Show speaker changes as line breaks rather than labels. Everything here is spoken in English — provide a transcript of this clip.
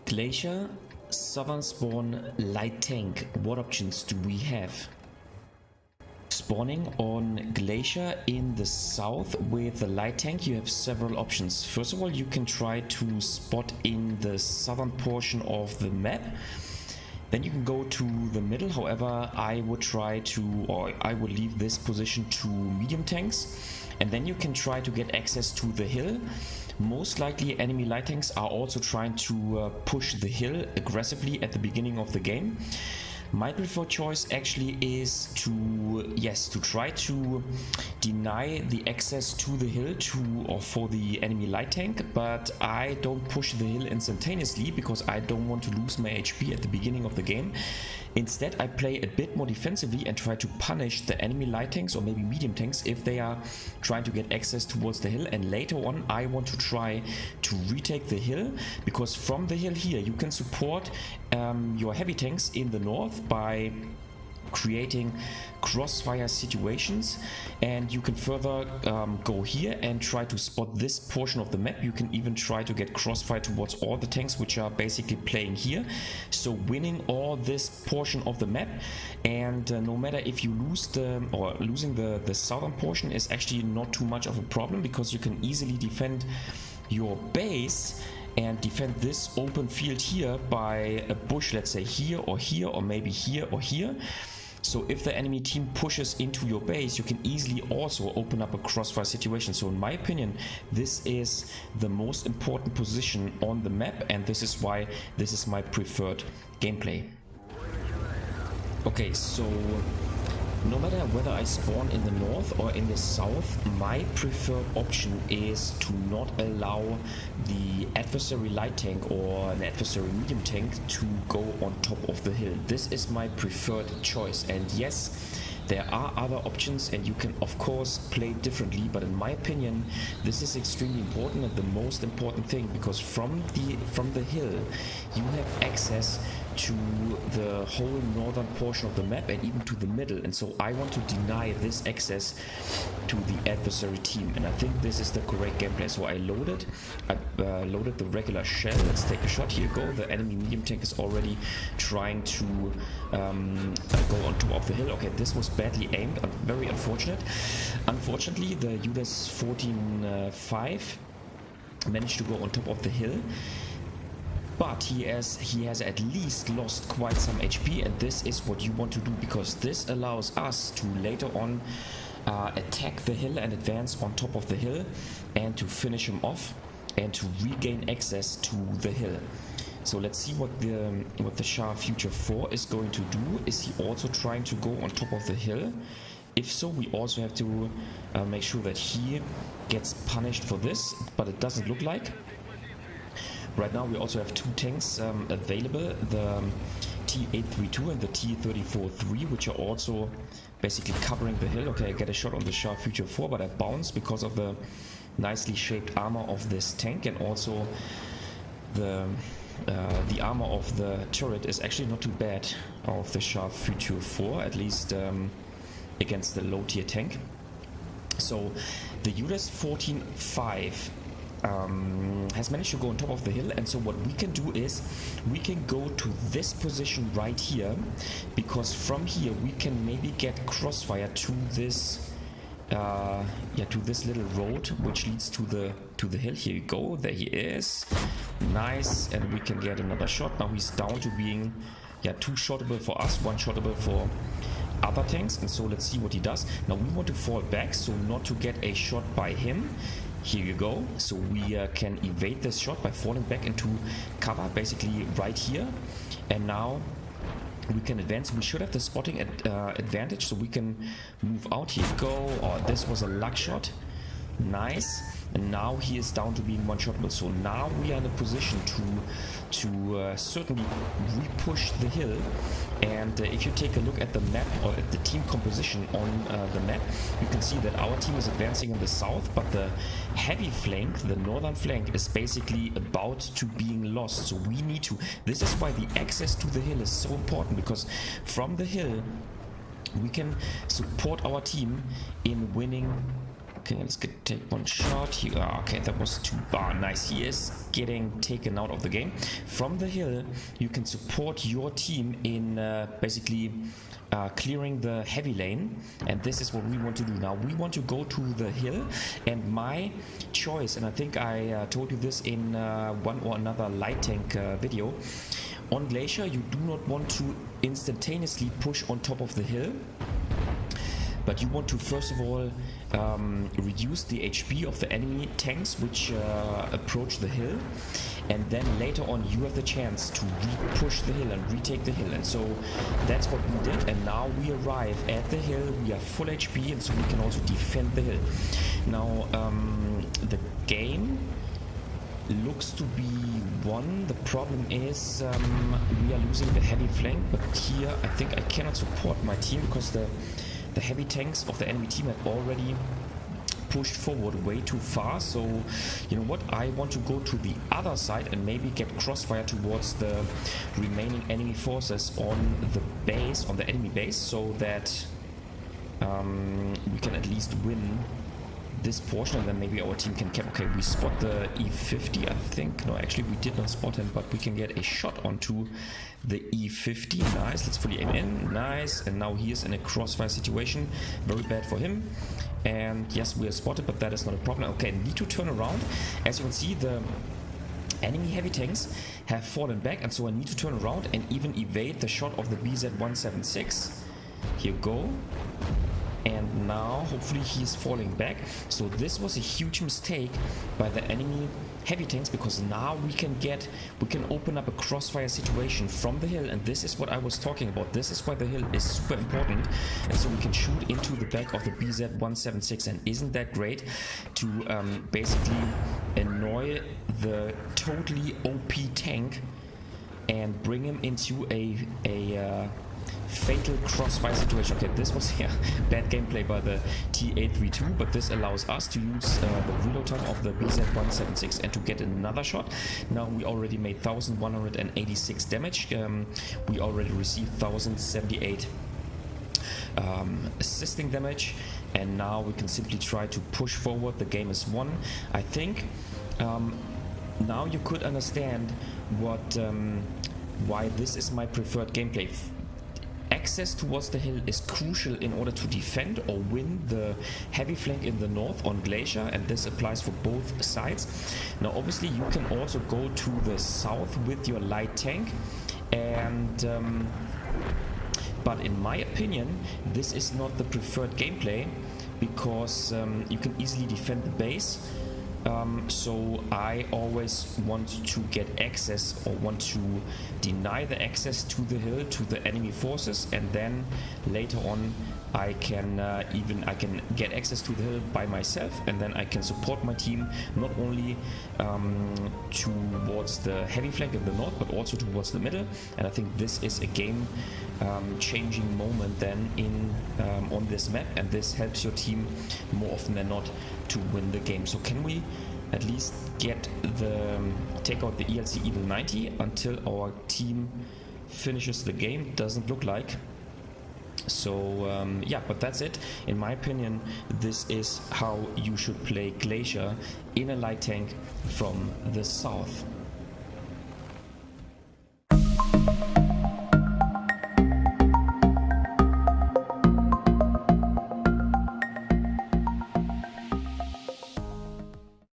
Glacier, Southern Spawn, Light Tank. What options do we have? Spawning on Glacier in the south with the Light Tank, you have several options. First of all, you can try to spot in the southern portion of the map. Then you can go to the middle. However, I would try to, or I would leave this position to medium tanks. And then you can try to get access to the hill. Most likely enemy light tanks are also trying to push the hill aggressively at the beginning of the game. My preferred choice actually is to, yes, to try to deny the access to the hill for the enemy light tank, but I don't push the hill instantaneously because I don't want to lose my HP at the beginning of the game. Instead, I play a bit more defensively and try to punish the enemy light tanks or maybe medium tanks if they are trying to get access towards the hill, and later on I want to try to retake the hill, because from the hill here you can support your heavy tanks in the north by creating crossfire situations, and you can further go here and try to spot this portion of the map. You can even try to get crossfire towards all the tanks which are basically playing here, so winning all this portion of the map. And no matter if you lose losing the southern portion is actually not too much of a problem, because you can easily defend your base and defend this open field here by a bush, let's say here, or maybe here or here. So if the enemy team pushes into your base, you can easily also open up a crossfire situation. So in my opinion, this is the most important position on the map, and this is why this is my preferred gameplay. Okay, so no matter whether I spawn in the north or in the south, my preferred option is to not allow the adversary light tank or an adversary medium tank to go on top of the hill. This is my preferred choice, and yes, there are other options and you can of course play differently, but in my opinion this is extremely important and the most important thing, because from the hill you have access to the whole northern portion of the map and even to the middle, and so I want to deny this access to the adversary team, and I think this is the correct gameplay. So I loaded the regular shell. Let's take a shot. Here you go. The enemy medium tank is already trying to go on top of the hill. Okay, this was badly aimed, very unfortunate. Unfortunately, the UDES 14-5 managed to go on top of the hill, but he has at least lost quite some HP, and this is what you want to do, because this allows us to later on attack the hill and advance on top of the hill and to finish him off and to regain access to the hill. So let's see what the Shah Future 4 is going to do. Is he also trying to go on top of the hill? If so, we also have to make sure that he gets punished for this, but it doesn't look like. Right now we also have two tanks available, the T832 and the T34-3, which are also basically covering the hill. Okay, I get a shot on the Shah Future 4, but I bounce because of the nicely shaped armor of this tank, and also the armor of the turret is actually not too bad of the Shah Future 4, at least against the low tier tank. So the UDES 14-5 has managed to go on top of the hill, and so what we can do is we can go to this position right here, because from here we can maybe get crossfire to this to this little road which leads to the hill. Here you go, there he is, nice, and we can get another shot. Now he's down to being two shottable for us, one shottable for other tanks, and so let's see what he does. Now we want to fall back so not to get a shot by him. Here you go, so we can evade this shot by falling back into cover, basically right here, and now we can advance. We should have the spotting advantage, so we can move out. Here you go. Oh, this was a luck shot, nice. And now he is down to being one-shottable. So now we are in a position to certainly re-push the hill. And if you take a look at the map, or at the team composition on the map, you can see that our team is advancing in the south, but the heavy flank, the northern flank, is basically about to being lost. So we need to, this is why the access to the hill is so important, because from the hill we can support our team in winning Okay, let's take one shot here. Okay, that was too bad. Nice. He is getting taken out of the game. From the hill, you can support your team in basically clearing the heavy lane, and this is what we want to do now. We want to go to the hill, and my choice, and I think I told you this in one or another light tank video, on Glacier you do not want to instantaneously push on top of the hill, but you want to first of all reduce the HP of the enemy tanks which approach the hill, and then later on you have the chance to push the hill and retake the hill. And so that's what we did, and now we arrive at the hill. We are full HP, and so we can also defend the hill. Now the game looks to be won. The problem is we are losing the heavy flank, but here I think I cannot support my team because the heavy tanks of the enemy team have already pushed forward way too far. So you know what, I want to go to the other side and maybe get crossfire towards the remaining enemy forces on the base, on the enemy base, so that we can at least win this portion, and then maybe our team can cap. Okay, we spot the E50, I think. No, actually we did not spot him, but we can get a shot onto the E50. Nice, let's fully aim in. Nice, and now he is in a crossfire situation. Very bad for him. And yes, we are spotted, but that is not a problem. Okay, need to turn around. As you can see, the enemy heavy tanks have fallen back, and so I need to turn around and even evade the shot of the BZ-176. Here we go. And now hopefully he's falling back. So this was a huge mistake by the enemy heavy tanks, because now we can open up a crossfire situation from the hill, and this is what I was talking about. This is why the hill is super important, and so we can shoot into the back of the BZ-176. And isn't that great to basically annoy the totally OP tank and bring him into a fatal crossfire situation. Okay, this was bad gameplay by the T832, but this allows us to use the reload time of the BZ-176 and to get another shot. Now we already made 1186 damage. We already received 1078 assisting damage, and now we can simply try to push forward. The game is won. I think now you could understand what why this is my preferred gameplay. Access towards the hill is crucial in order to defend or win the heavy flank in the north on Glacier, and this applies for both sides. Now obviously you can also go to the south with your light tank, and but in my opinion this is not the preferred gameplay, because you can easily defend the base. So I always want to get access, or want to deny the access to the hill to the enemy forces, and then later on I can get access to the hill by myself, and then I can support my team not only towards the heavy flank in the north, but also towards the middle. And I think this is a game changing moment then in on this map, and this helps your team more often than not to win the game. So can we at least take out the ELC Evil 90 until our team finishes the game? Doesn't look like. So yeah, but that's it. In my opinion, this is how you should play Glacier in a light tank from the south.